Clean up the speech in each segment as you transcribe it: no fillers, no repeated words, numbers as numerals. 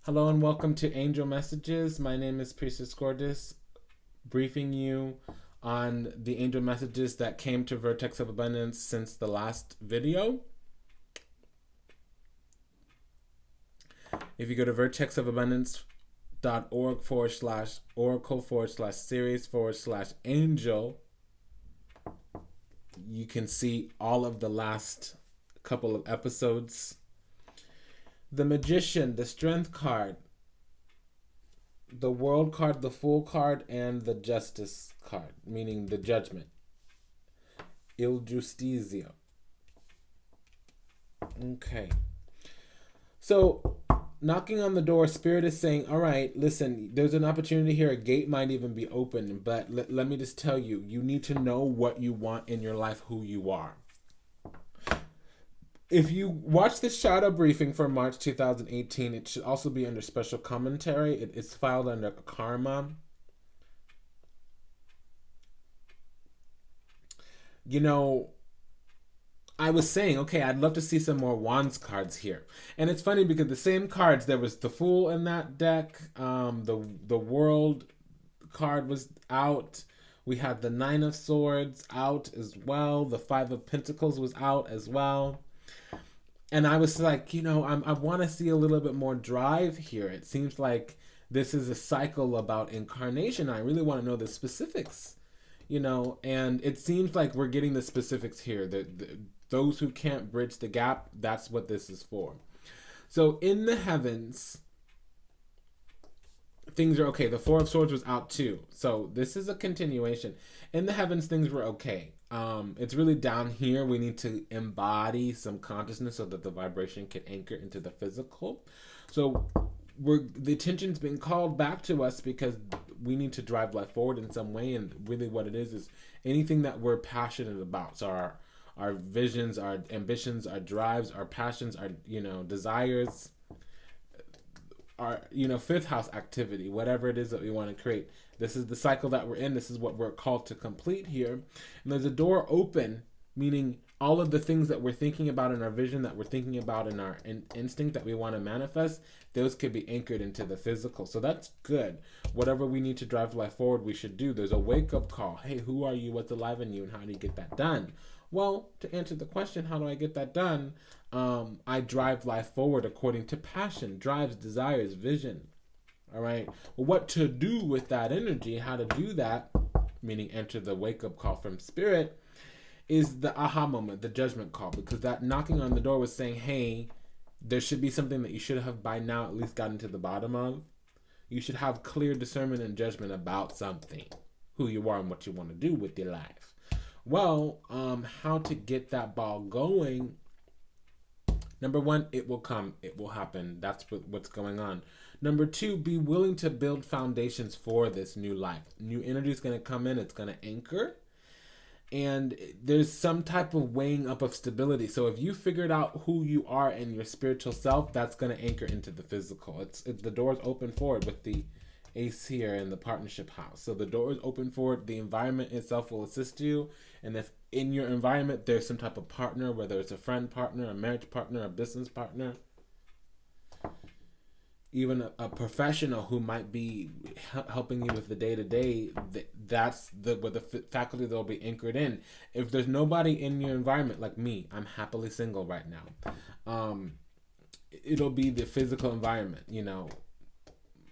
Hello and welcome to Angel Messages. My name is Priestess Gordis, briefing you on the angel messages that came to Vertex of Abundance since the last video. If you go to vertexofabundance.org/oracle/series/angel, you can see all of the last couple of episodes. The Magician, the Strength card, the World card, the Fool card, and the Justice card, meaning the Judgment. Il Justizio. Okay. So, knocking on the door, Spirit is saying, all right, listen, there's an opportunity here. A gate might even be open, but let me just tell you, you need to know what you want in your life, who you are. If you watch the shadow briefing for March 2018, it should also be under special commentary. It's filed under karma. You know, I was saying, okay, I'd love to see some more Wands cards here. And it's funny because the same cards, there was the Fool in that deck. The World card was out. We had the Nine of Swords out as well. The Five of Pentacles was out as well. And I was like, I want to see a little bit more drive here. It seems like this is a cycle about incarnation. I really want to know the specifics, and it seems like we're getting the specifics here. Those who can't bridge the gap, that's what this is for. So in the heavens, things are okay. The Four of Swords was out too. So this is a continuation. In the heavens, things were okay. It's really down here. We need to embody some consciousness so that the vibration can anchor into the physical. So the attention's being called back to us because we need to drive life forward in some way. And really what it is anything that we're passionate about. So our visions, our ambitions, our drives, our passions, our, desires, our, fifth house activity, whatever it is that we want to create. This is the cycle that we're in. This is what we're called to complete here. And there's a door open, meaning all of the things that we're thinking about in our vision, that we're thinking about in our instinct that we want to manifest, those could be anchored into the physical. So that's good. Whatever we need to drive life forward, we should do. There's a wake-up call. Hey, who are you? What's alive in you? And how do you get that done? Well, to answer the question, how do I get that done? I drive life forward according to passion, drives, desires, vision. All right. Well, what to do with that energy, how to do that, meaning enter the wake-up call from Spirit, is the aha moment, the judgment call, because that knocking on the door was saying, hey, there should be something that you should have by now at least gotten to the bottom of. You should have clear discernment and judgment about something, who you are and what you want to do with your life. Well, how to get that ball going? Number one, it will come. It will happen. That's what's going on. Number two, be willing to build foundations for this new life. New energy is going to come in. It's going to anchor. And there's some type of weighing up of stability. So if you figured out who you are and your spiritual self, that's going to anchor into the physical. The door's open forward with the ace here in the partnership house. So the door is open forward. The environment itself will assist you. And if in your environment there's some type of partner, whether it's a friend partner, a marriage partner, a business partner, even a professional who might be helping you with the day-to-day, that's where the faculty that will be anchored in. If there's nobody in your environment, like me, I'm happily single right now. It'll be the physical environment.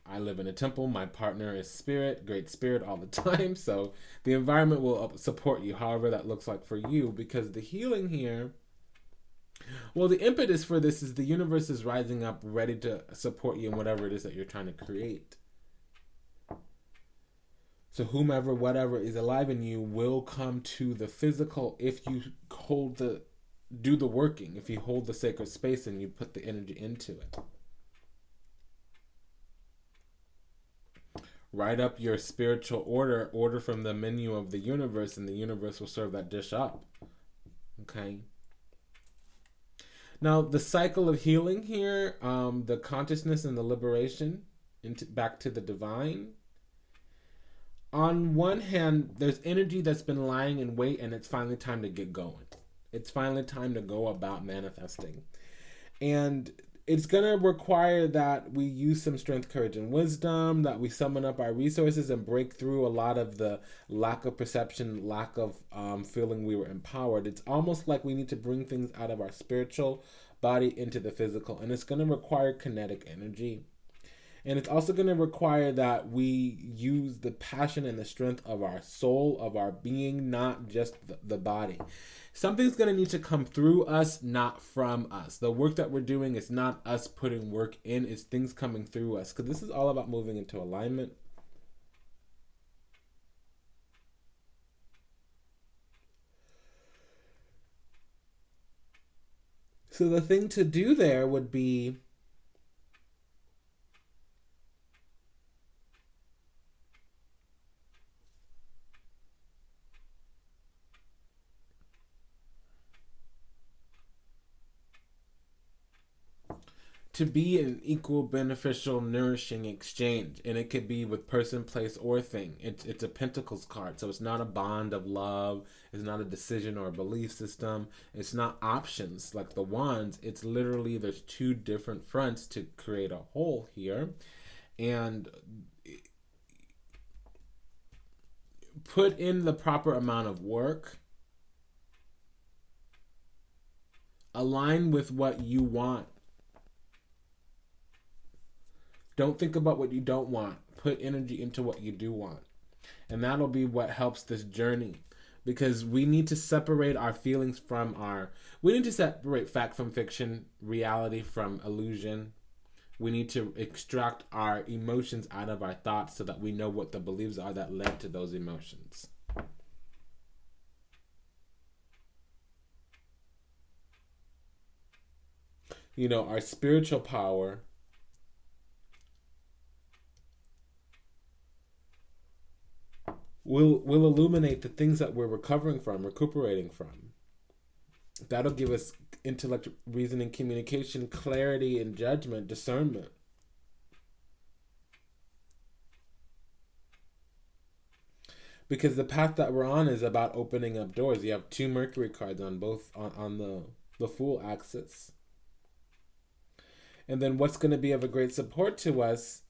I live in a temple. My partner is spirit, great spirit all the time. So the environment will support you, however that looks like for you, because the healing here, well, the impetus for this is the universe is rising up, ready to support you in whatever it is that you're trying to create. So whomever, whatever is alive in you will come to the physical if you do the working, if you hold the sacred space and you put the energy into it. Write up your spiritual order from the menu of the universe, and the universe will serve that dish up. Okay. Now, the cycle of healing here, the consciousness and the liberation back to the divine. On one hand, there's energy that's been lying in wait, and it's finally time to get going. It's finally time to go about manifesting. And It's going to require that we use some strength, courage, and wisdom, that we summon up our resources and break through a lot of the lack of perception, lack of feeling we were empowered. It's almost like we need to bring things out of our spiritual body into the physical, and it's going to require kinetic energy. And it's also going to require that we use the passion and the strength of our soul, of our being, not just the body. Something's going to need to come through us, not from us. The work that we're doing is not us putting work in, it's things coming through us. Because this is all about moving into alignment. So the thing to do there would be to be an equal, beneficial, nourishing exchange. And it could be with person, place, or thing. It's a Pentacles card. So it's not a bond of love. It's not a decision or a belief system. It's not options like the wands. It's literally there's two different fronts to create a whole here. And put in the proper amount of work. Align with what you want. Don't think about what you don't want. Put energy into what you do want. And that'll be what helps this journey. Because we need to separate our feelings from we need to separate fact from fiction, reality from illusion. We need to extract our emotions out of our thoughts so that we know what the beliefs are that led to those emotions. You know, our spiritual power will illuminate the things that we're recuperating from. That'll give us intellect, reasoning, communication, clarity, and judgment, discernment. Because the path that we're on is about opening up doors. You have two Mercury cards on both on the Fool axis. And then what's going to be of a great support to us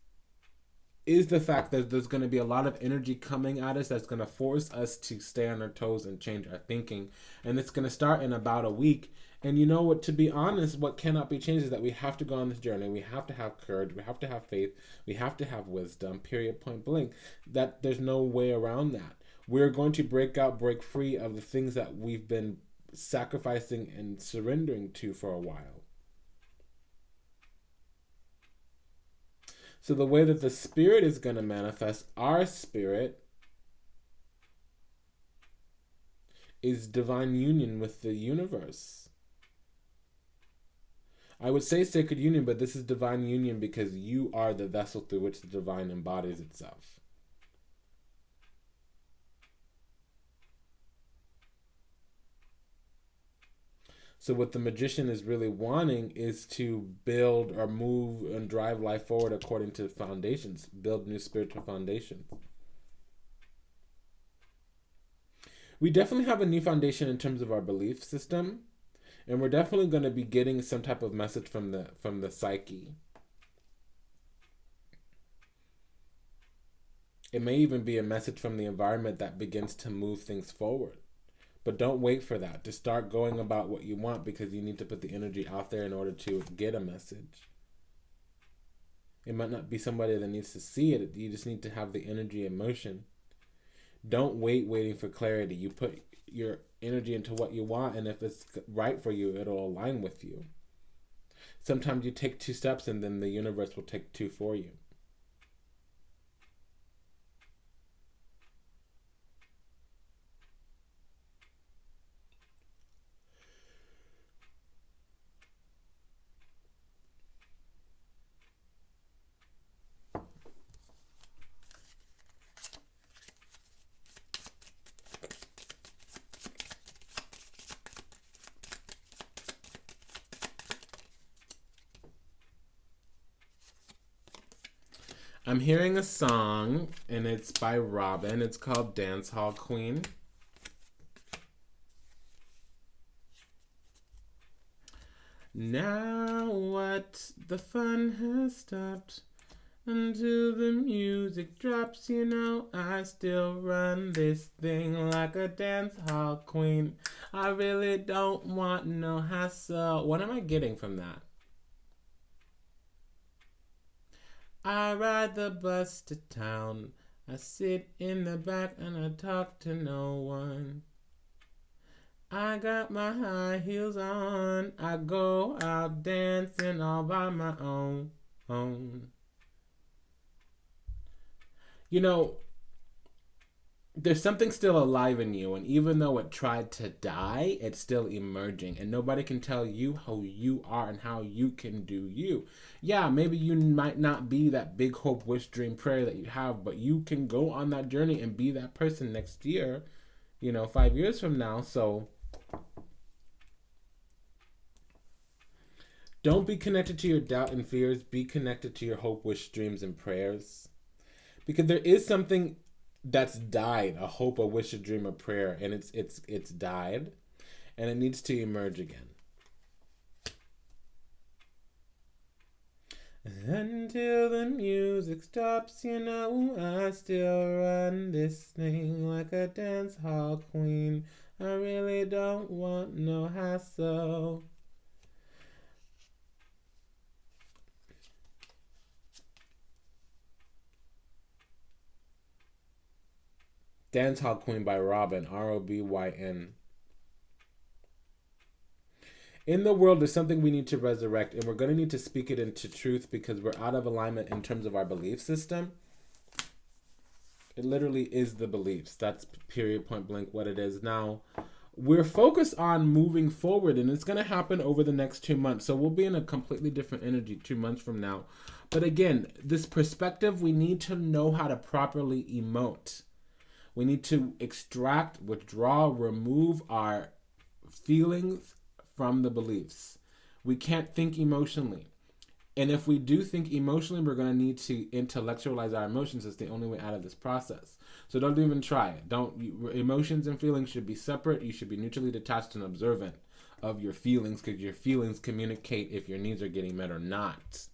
is the fact that there's going to be a lot of energy coming at us that's going to force us to stay on our toes and change our thinking. And it's going to start in about a week. And you know what, to be honest, what cannot be changed is that we have to go on this journey. We have to have courage. We have to have faith. We have to have wisdom, period, point blank. That there's no way around that. We're going to break free of the things that we've been sacrificing and surrendering to for a while. So the way that the spirit is going to manifest, our spirit, is divine union with the universe. I would say sacred union, but this is divine union because you are the vessel through which the divine embodies itself. So what the magician is really wanting is to build or move and drive life forward according to foundations, build new spiritual foundations. We definitely have a new foundation in terms of our belief system, and we're definitely going to be getting some type of message from the psyche. It may even be a message from the environment that begins to move things forward. But don't wait for that to start going about what you want, because you need to put the energy out there in order to get a message. It might not be somebody that needs to see it. You just need to have the energy and motion. Don't waiting for clarity. You put your energy into what you want, and if it's right for you, it'll align with you. Sometimes you take 2 steps and then the universe will take 2 for you. I'm hearing a song, and it's by Robin. It's called Dance Hall Queen. Now what? The fun has stopped. Until the music drops, you know, I still run this thing like a dance hall queen. I really don't want no hassle. What am I getting from that? I ride the bus to town. I sit in the back and I talk to no one. I got my high heels on. I go out dancing all by my own. You know, there's something still alive in you, and even though it tried to die, it's still emerging, and nobody can tell you how you are and how you can do you. Yeah, maybe you might not be that big hope, wish, dream, prayer that you have, but you can go on that journey and be that person next year, 5 years from now. So don't be connected to your doubt and fears. Be connected to your hope, wish, dreams, and prayers, because there is something that's died, a hope, a wish, a dream, a prayer, and it's died, and it needs to emerge again. Until the music stops, you know, I still run this thing like a dance hall queen. I really don't want no hassle. Dance Hall Queen by Robin, Robyn. In the world, there's something we need to resurrect, and we're going to need to speak it into truth because we're out of alignment in terms of our belief system. It literally is the beliefs. That's period, point blank, what it is. Now, we're focused on moving forward, and it's going to happen over the next 2 months. So we'll be in a completely different energy 2 months from now. But again, this perspective, we need to know how to properly emote. We need to extract, withdraw, remove our feelings from the beliefs. We can't think emotionally. And if we do think emotionally, we're going to need to intellectualize our emotions. It's the only way out of this process. So don't even try it. Emotions and feelings should be separate. You should be neutrally detached and observant of your feelings, because your feelings communicate if your needs are getting met or not.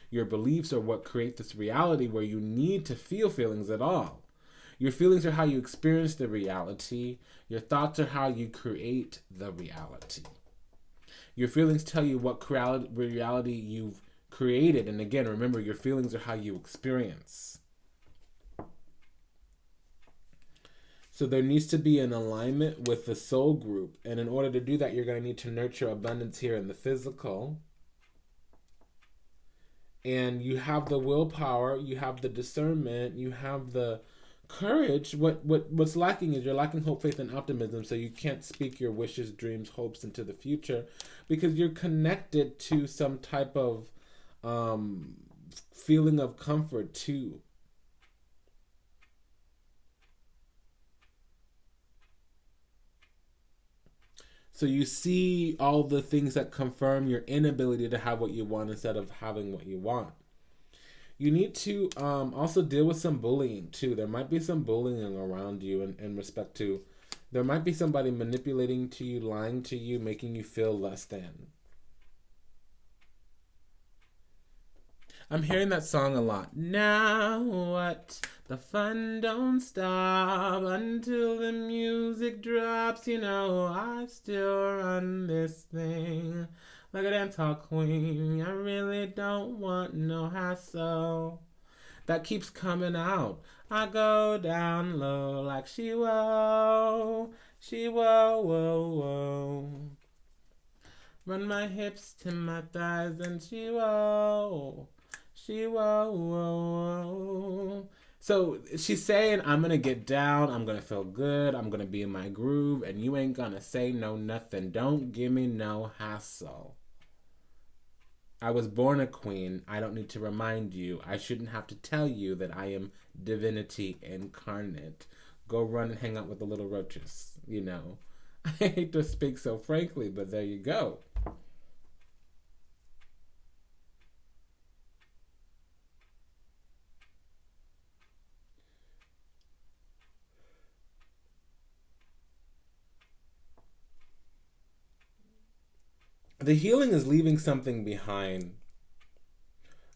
Your beliefs are what create this reality where you need to feel feelings at all. Your feelings are how you experience the reality. Your thoughts are how you create the reality. Your feelings tell you what reality you've created. And again, remember, your feelings are how you experience. So there needs to be an alignment with the soul group. And in order to do that, you're going to need to nurture abundance here in the physical. And you have the willpower, you have the discernment, you have the courage. What's lacking is you're lacking hope, faith, and optimism, so you can't speak your wishes, dreams, hopes into the future because you're connected to some type of feeling of comfort too. So you see all the things that confirm your inability to have what you want instead of having what you want. You need to also deal with some bullying too. There might be some bullying around you in respect to, there might be somebody manipulating to you, lying to you, making you feel less than. I'm hearing that song a lot. Now what? The fun don't stop until the music drops. You know, I still run this thing like a dance hall queen. I really don't want no hassle. That keeps coming out. I go down low like she whoa, whoa. Run my hips to my thighs and she whoa, whoa. So she's saying, I'm going to get down, I'm going to feel good, I'm going to be in my groove, and you ain't going to say no nothing. Don't give me no hassle. I was born a queen. I don't need to remind you. I shouldn't have to tell you that I am divinity incarnate. Go run and hang out with the little roaches, I hate to speak so frankly, but there you go. The healing is leaving something behind,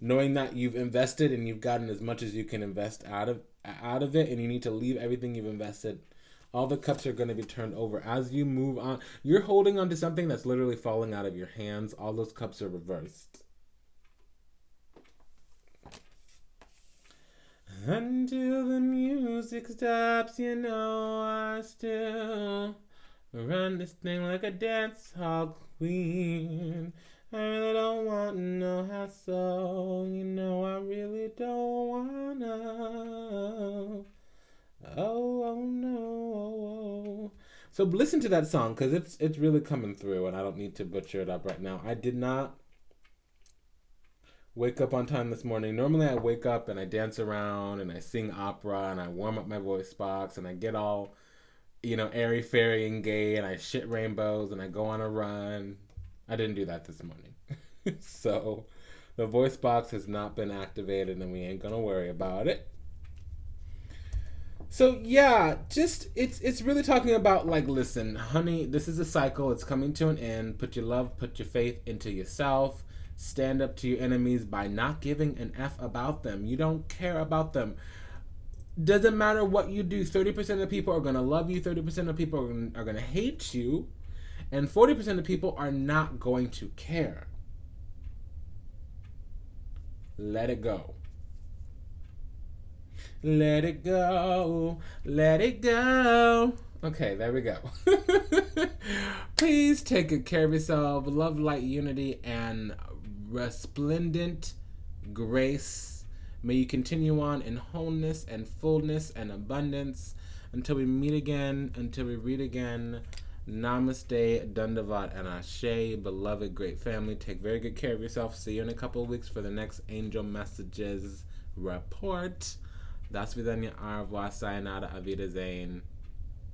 knowing that you've invested and you've gotten as much as you can invest out of it, and you need to leave everything you've invested. All the cups are going to be turned over as you move on. You're holding on to something that's literally falling out of your hands. All those cups are reversed. Until the music stops, you know I still run this thing like a dance hall queen. I really don't want no hassle, you know I really don't wanna. Oh no. So listen to that song, because it's really coming through, and I don't need to butcher it up right now. I did not wake up on time this morning. Normally I wake up and I dance around and I sing opera and I warm up my voice box and I get all, airy fairy and gay, and I shit rainbows and I go on a run. I didn't do that this morning. So the voice box has not been activated and we ain't gonna worry about it. So yeah, just it's really talking about, like, listen, honey, this is a cycle. It's coming to an end. Put your love, put your faith into yourself. Stand up to your enemies by not giving an F about them. You don't care about them. Doesn't matter what you do. 30% of people are going to love you. 30% of people are going to hate you. And 40% of people are not going to care. Let it go. Let it go. Let it go. Okay, there we go. Please take good care of yourself. Love, light, unity, and resplendent grace. May you continue on in wholeness and fullness and abundance until we meet again, until we read again. Namaste, Dandavat, and Ashe, beloved great family. Take very good care of yourself. See you in a couple of weeks for the next Angel Messages report. Das vidanya, au revoir, sayonara, auf Wiedersehen,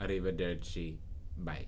arrivederci, bye.